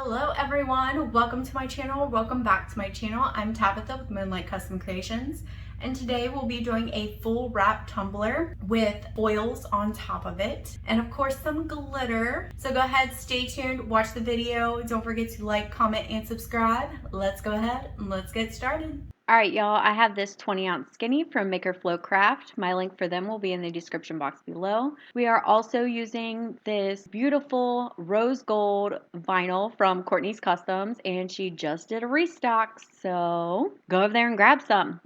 Hello everyone, welcome to my channel, welcome back to my channel. I'm Tabitha with Moonlight Custom Creations, and today we'll be doing a full wrap tumbler with foils on top of it, and of course some glitter. So go ahead, stay tuned, watch the video, don't forget to like, comment, and subscribe. Let's go ahead and let's get started. Alright y'all, I have this 20-ounce skinny from Maker Flow Craft. My link for them will be in the description box below. We are also using this beautiful rose gold vinyl from Courtney's Customs, and she just did a restock, so go over there and grab some.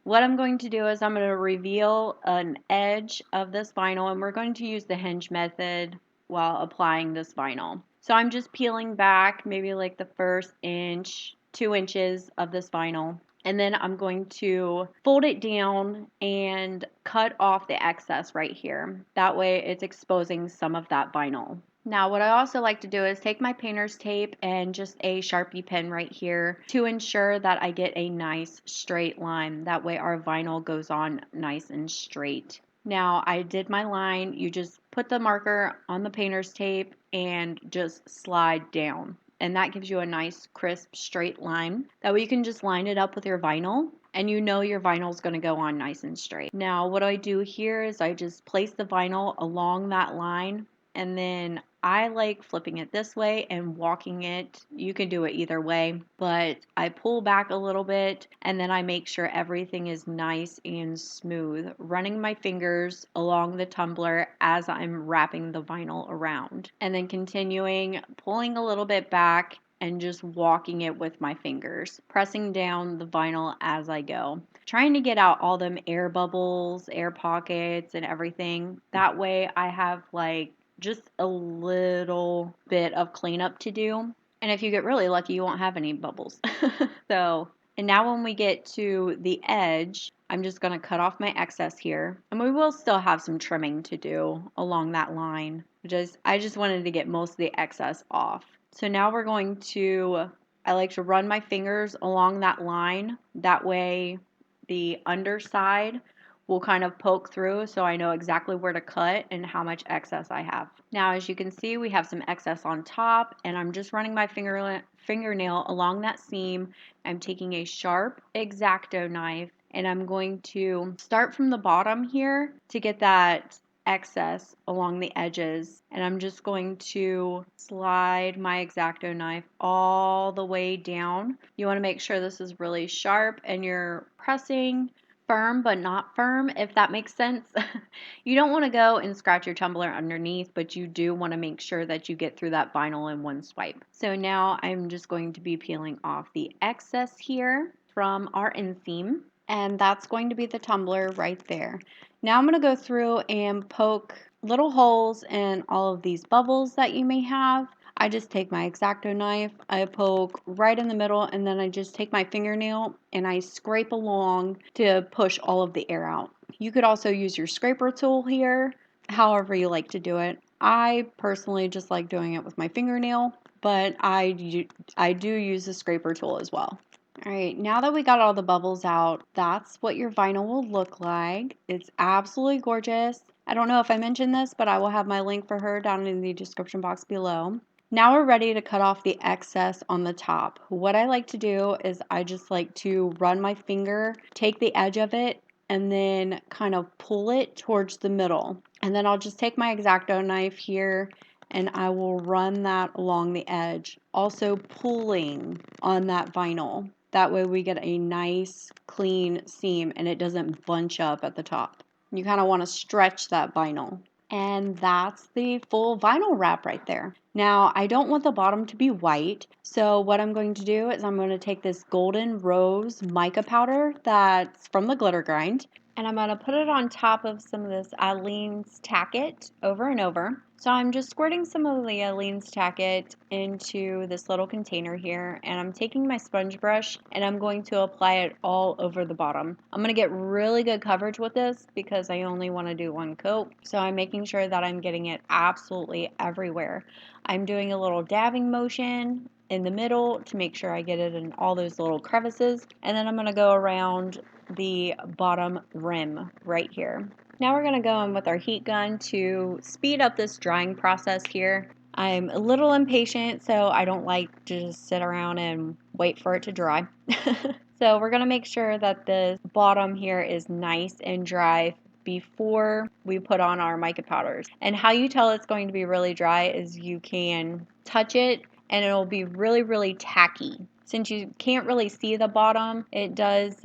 What I'm going to do is I'm going to reveal an edge of this vinyl, and we're going to use the hinge method while applying this vinyl. So I'm just peeling back maybe like the first inch, 2 inches of this vinyl. And then I'm going to fold it down and cut off the excess right here. That way it's exposing some of that vinyl. Now what I also like to do is take my painter's tape and just a Sharpie pen right here to ensure that I get a nice straight line. That way our vinyl goes on nice and straight. Now I did my line. You just put the marker on the painter's tape and just slide down. And that gives you a nice crisp straight line. That way you can just line it up with your vinyl and you know your vinyl is going to go on nice and straight. Now what I do here is I just place the vinyl along that line, and then I like flipping it this way and walking it. You can do it either way, but I pull back a little bit and then I make sure everything is nice and smooth, running my fingers along the tumbler as I'm wrapping the vinyl around, and then continuing pulling a little bit back and just walking it with my fingers, pressing down the vinyl as I go, trying to get out all them air bubbles, air pockets, and everything. That way I have like just a little bit of cleanup to do. And if you get really lucky, you won't have any bubbles. And now when we get to the edge, I'm just going to cut off my excess here. And we will still have some trimming to do along that line. I just wanted to get most of the excess off. So now we're going to, I like to run my fingers along that line. That way the underside will kind of poke through, so I know exactly where to cut and how much excess I have. Now as you can see, we have some excess on top, and I'm just running my fingernail along that seam. I'm taking a sharp X-Acto knife and I'm going to start from the bottom here to get that excess along the edges, and I'm just going to slide my X-Acto knife all the way down. You want to make sure this is really sharp and you're pressing firm but not firm, if that makes sense. You don't want to go and scratch your tumbler underneath, but you do want to make sure that you get through that vinyl in one swipe. So now I'm just going to be peeling off the excess here from our inseam, and that's going to be the tumbler right there. Now I'm going to go through and poke little holes in all of these bubbles that you may have. I just take my X-Acto knife, I poke right in the middle, and then I just take my fingernail and I scrape along to push all of the air out. You could also use your scraper tool here, however you like to do it. I personally just like doing it with my fingernail, but I do use the scraper tool as well. Alright, now that we got all the bubbles out, that's what your vinyl will look like. It's absolutely gorgeous. I don't know if I mentioned this, but I will have my link for her down in the description box below. Now we're ready to cut off the excess on the top. What I like to do is I just like to run my finger, take the edge of it, and then kind of pull it towards the middle. And then I'll just take my X-Acto knife here and I will run that along the edge, also pulling on that vinyl. That way we get a nice clean seam and it doesn't bunch up at the top. You kind of want to stretch that vinyl. And that's the full vinyl wrap right there. Now, I don't want the bottom to be white, so what I'm going to do is I'm going to take this golden rose mica powder that's from the glitter grind, and I'm going to put it on top of some of this Aleene's Tack-It over and over. So I'm just squirting some of the Aleene's Tack-It into this little container here, and I'm taking my sponge brush and I'm going to apply it all over the bottom. I'm going to get really good coverage with this because I only want to do one coat, so I'm making sure that I'm getting it absolutely everywhere. I'm doing a little dabbing motion in the middle to make sure I get it in all those little crevices, and then I'm going to go around the bottom rim right here. Now we're going to go in with our heat gun to speed up this drying process here. I'm a little impatient, so I don't like to just sit around and wait for it to dry. So we're going to make sure that the bottom here is nice and dry before we put on our mica powders. And how you tell it's going to be really dry is you can touch it and it'll be really, really tacky. Since you can't really see the bottom, it does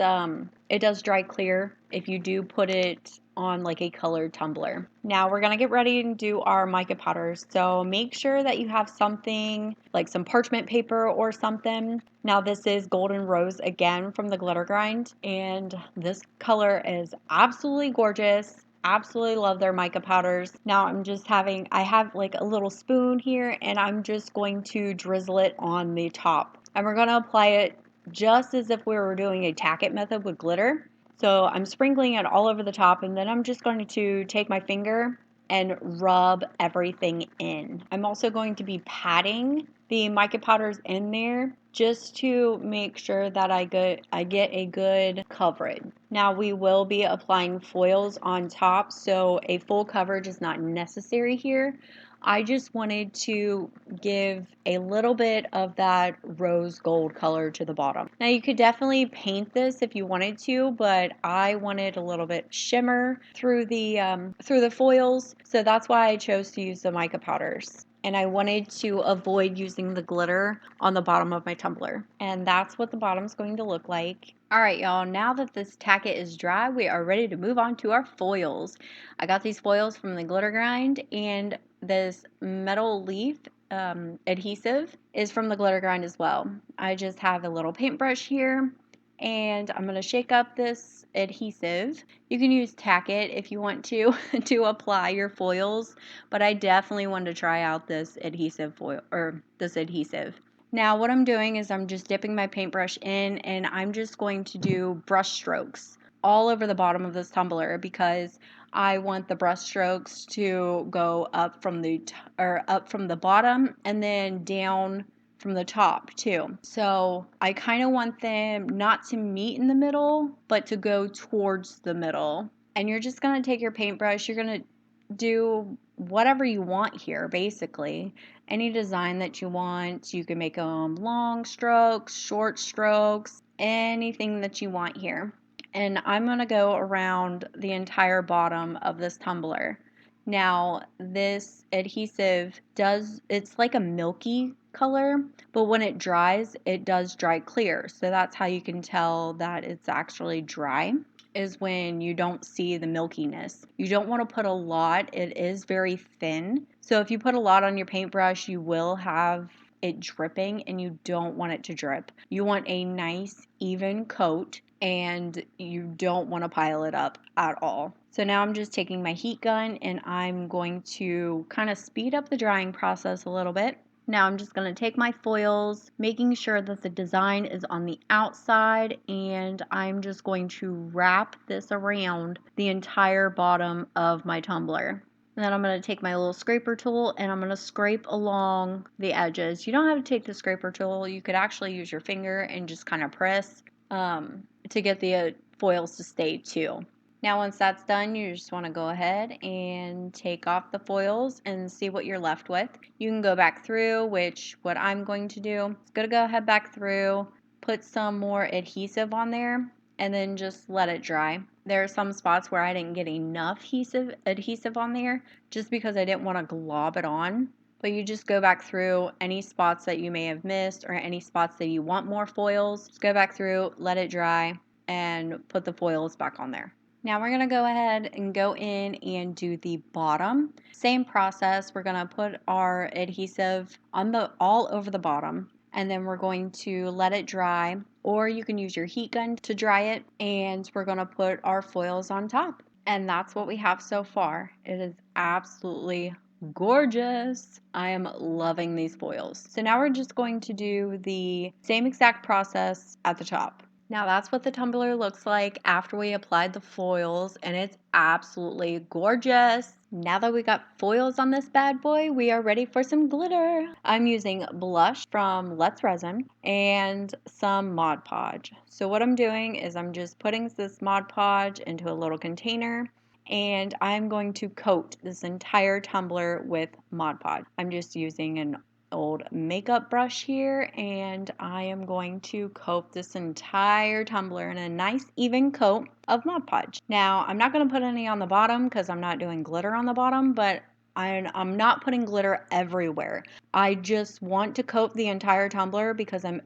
dry clear if you do put it on like a colored tumbler. Now we're gonna get ready and do our mica powders. So make sure that you have something like some parchment paper or something. Now this is Golden Rose again from the glitter grind, and this color is absolutely gorgeous. Absolutely love their mica powders. Now I have like a little spoon here, and I'm just going to drizzle it on the top. And we're gonna apply it just as if we were doing a tack it method with glitter. So I'm sprinkling it all over the top, and then I'm just going to take my finger and rub everything in. I'm also going to be patting the mica powders in there just to make sure that I get a good coverage. Now we will be applying foils on top, so a full coverage is not necessary here. I just wanted to give a little bit of that rose gold color to the bottom. Now you could definitely paint this if you wanted to, but I wanted a little bit shimmer through the foils, so that's why I chose to use the mica powders. And I wanted to avoid using the glitter on the bottom of my tumbler. And that's what the bottom's going to look like. Alright y'all, now that this tacket is dry, we are ready to move on to our foils. I got these foils from the glitter grind, and this metal leaf adhesive is from the glitter grind as well. I just have a little paintbrush here, and I'm going to shake up this adhesive. You can use tacket if you want to apply your foils, but I definitely wanted to try out this adhesive foil, or this adhesive. Now what I'm doing is I'm just dipping my paintbrush in, and I'm just going to do brush strokes all over the bottom of this tumbler because I want the brush strokes to go up from the bottom and then down from the top too. So I kind of want them not to meet in the middle, but to go towards the middle. And you're just going to take your paintbrush, you're going to do whatever you want here, basically. Any design that you want. You can make them long strokes, short strokes, anything that you want here. And I'm going to go around the entire bottom of this tumbler. Now, this adhesive it's like a milky color, but when it dries, it does dry clear. So that's how you can tell that it's actually dry, is when you don't see the milkiness. You don't want to put a lot. It is very thin. So if you put a lot on your paintbrush, you will have it dripping, and you don't want it to drip. You want a nice even coat, and you don't want to pile it up at all. So now I'm just taking my heat gun, and I'm going to kind of speed up the drying process a little bit. Now I'm just going to take my foils, making sure that the design is on the outside, and I'm just going to wrap this around the entire bottom of my tumbler. And then I'm going to take my little scraper tool, and I'm going to scrape along the edges. You don't have to take the scraper tool. You could actually use your finger and just kind of press to get the foils to stay too. Now once that's done, you just want to go ahead and take off the foils and see what you're left with. You can go back through, which what I'm going to do is going to go ahead back through, put some more adhesive on there, and then just let it dry. There are some spots where I didn't get enough adhesive on there just because I didn't want to glob it on. But you just go back through any spots that you may have missed or any spots that you want more foils. Just go back through, let it dry, and put the foils back on there. Now we're going to go ahead and go in and do the bottom. Same process. We're going to put our adhesive all over the bottom, and then we're going to let it dry, or you can use your heat gun to dry it, and we're going to put our foils on top. And that's what we have so far. It is absolutely gorgeous. I am loving these foils. So now we're just going to do the same exact process at the top. Now that's what the tumbler looks like after we applied the foils, and it's absolutely gorgeous. Now that we got foils on this bad boy, we are ready for some glitter. I'm using blush from Let's Resin and some Mod Podge. So what I'm doing is I'm just putting this Mod Podge into a little container, and I'm going to coat this entire tumbler with Mod Podge. I'm just using an old makeup brush here, and I am going to coat this entire tumbler in a nice even coat of Mod Podge. Now, I'm not going to put any on the bottom because I'm not doing glitter on the bottom, but I'm not putting glitter everywhere. I just want to coat the entire tumbler because I'm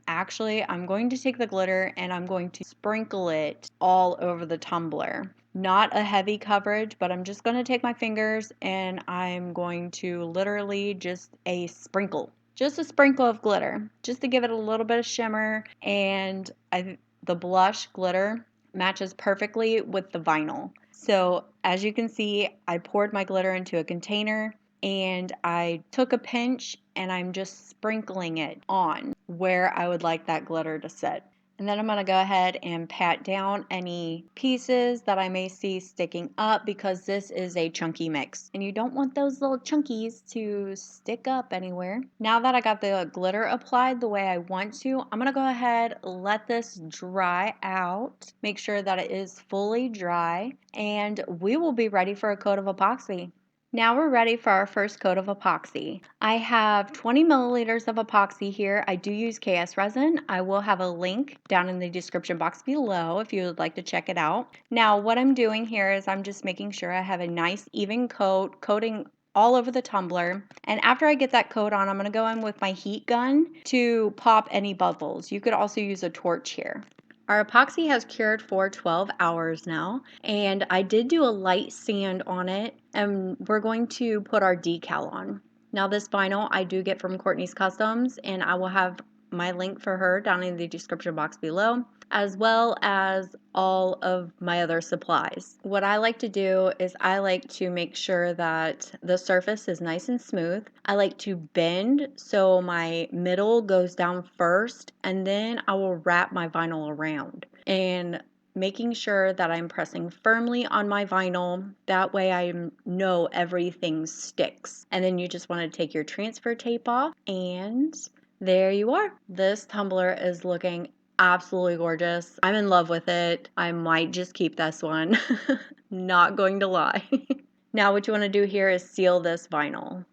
going to take the glitter and I'm going to sprinkle it all over the tumbler. Not a heavy coverage, but I'm just going to take my fingers and I'm going to literally just a sprinkle of glitter just to give it a little bit of shimmer, and the blush glitter matches perfectly with the vinyl. So as you can see, I poured my glitter into a container and I took a pinch and I'm just sprinkling it on where I would like that glitter to sit. And then I'm going to go ahead and pat down any pieces that I may see sticking up because this is a chunky mix. And you don't want those little chunkies to stick up anywhere. Now that I got the glitter applied the way I want to, I'm going to go ahead, let this dry out. Make sure that it is fully dry. And we will be ready for a coat of epoxy. Now we're ready for our first coat of epoxy. I have 20 milliliters of epoxy here. I do use KS resin. I will have a link down in the description box below if you would like to check it out. Now what I'm doing here is I'm just making sure I have a nice even coating all over the tumbler. And after I get that coat on, I'm going to go in with my heat gun to pop any bubbles. You could also use a torch here. Our epoxy has cured for 12 hours now, and I did do a light sand on it, and we're going to put our decal on. Now this vinyl I do get from Courtney's Customs, and I will have my link for her down in the description box below, as well as all of my other supplies. What I like to do is I like to make sure that the surface is nice and smooth. I like to bend so my middle goes down first, and then I will wrap my vinyl around. And making sure that I'm pressing firmly on my vinyl. That way I know everything sticks. And then you just want to take your transfer tape off, and there you are. This tumbler is looking absolutely gorgeous. I'm in love with it. I might just keep this one. Not going to lie. Now what you want to do here is seal this vinyl.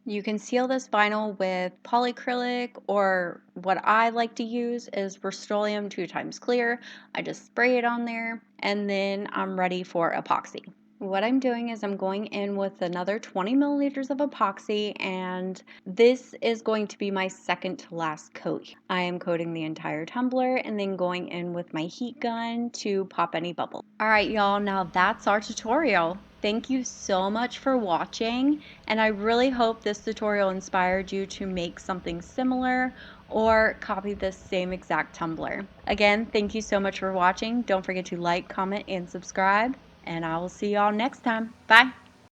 You can seal this vinyl with polyacrylic, or what I like to use is Rustoleum 2x clear. I just spray it on there and then I'm ready for epoxy. What I'm doing is I'm going in with another 20 milliliters of epoxy, and this is going to be my second to last coat. I am coating the entire tumbler and then going in with my heat gun to pop any bubble. Alright y'all, now that's our tutorial. Thank you so much for watching, and I really hope this tutorial inspired you to make something similar or copy this same exact tumbler. Again, thank you so much for watching. Don't forget to like, comment, and subscribe, and I will see y'all next time. Bye!